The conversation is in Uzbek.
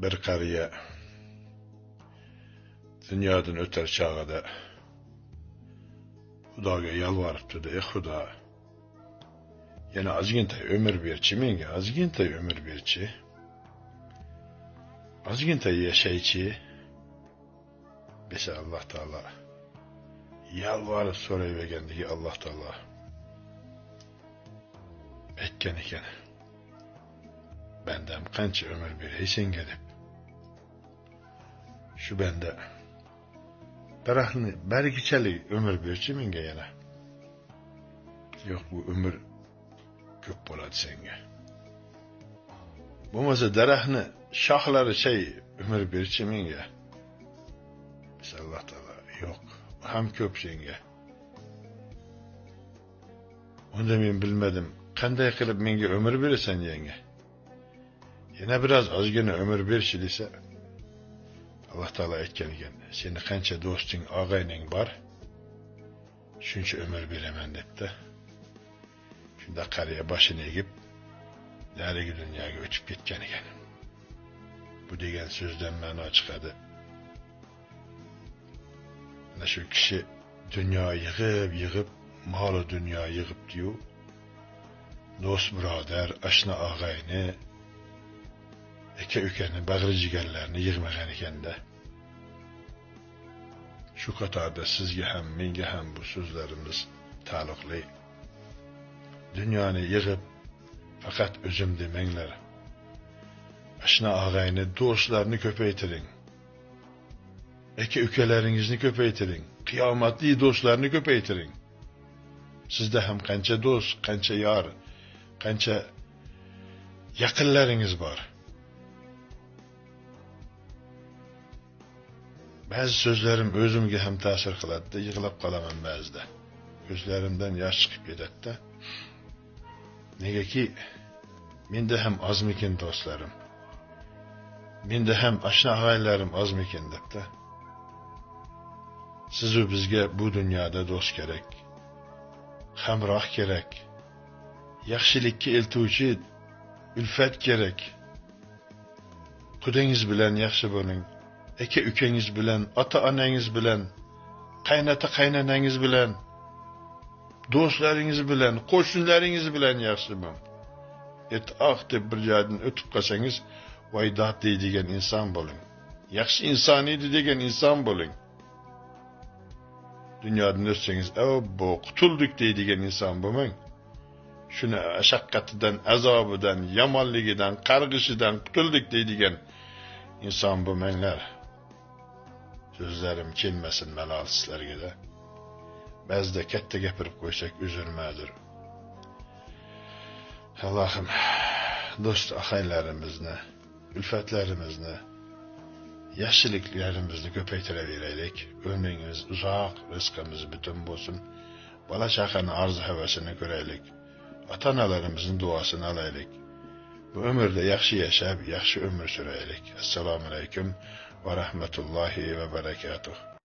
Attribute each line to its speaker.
Speaker 1: bir qariya dunyodan o'tar chog'ida Xudoga yalvaribdi, ey Xudo, yana ozgintay umr berchi menga, ozgintay umr berchi. Ozgintay yashaychi. Desa Alloh taolo yalvarib so'rayvergandagi Alloh taolo aytgan ekan, bandam qancha umr beray senga deb. Shu banda daraxtni barigichalik umr berchi menga yana. Yo'q, bu umr ko'p bo'ladi senga. Bo'lmasa daraxtni shoxlari umr berchi menga. Desa Alloh taolo yo'q, ham ko'p senga. Unda men bilmadim, qanday qilib menga umr berasan yanga. Yana biroz ozgina umr berchi desa, Alloh taolo aytgan ekan, seni qancha do'sting, og'ayning bor, shuncha umr beraman debdi. Shunda qariya boshini egib, narigi dunyoga o'tib ketgan ekan. Bu degan so'zdan ma'no chiqadi. Ana shu kishi dunyo yig'ib, mol dunyo yig'ibdi-yu, do'st birodar, oshna og'ayni, aka-ukani, bag'ri jigarlarni yig'magan ekanda. Shu qatorda sizga ham, menga ham bu so'zlarimiz taalluqli. Dunyoni yig'ib, faqat o'zim demanglar. Oshna og'ayni, do'stlarni ko'paytiring. Aka-ukalaringizni ko'paytiring. Qiyomatli do'stlarni ko'paytiring. Sizda ham qancha do'st, qancha yor, qancha yaqinlaringiz bor. Ba'zi so'zlarim o'zimga ham ta'sir qiladi, yig'lab qolaman ba'zida. Ko'zlarimdan yosh chiqib ketadi. Negaki menda ham ozmikin do'stlarim. Menda ham oshna og'aylarim ozmikin debdi. Siz u bizga bu dunyoda do'st kerak. Hamroh kerak. Yaxshilikka eltuvchi ulfat kerak. Xudoingiz bilan yaxshi bo'ling. Aka-ukangiz bilan, ota-onangiz bilan, qaynota-qaynonangiz bilan, do'stlaringiz bilan, qo'shnilaringiz bilan yaxshi bo'ling. Deb bir joydan o'tib qolsangiz, voy dod deydigan inson bo'ling. Yaxshi inson edi degan inson bo'ling. Dunyodan o'tsangiz, bu qutuldik deydigan inson bo'lmang. Shuni mashaqqatidan, azobidan, yomonligidan, qarg'ishidan qutuldik deydigan inson bo'lmanglar. So'zlarim kelmasin malol sizlarga. Ba'zida katta gapirib qo'ysak uzrmadir. Allohim do'st ahaylarimizni, ulfatlarimizni, yaxshiliklarimizni ko'paytiraveraylik. Ömrimiz uzoq, rizqimiz butun bo'lsin. Bola chaqani arzu-havasini ko'raylik. Ota-onalarimizning duosini olaylik. Bu ömürde yaxshi yashab, yaxshi ömür sürəylik. Assalomu alaykum va rahmatullohi va barakatuh.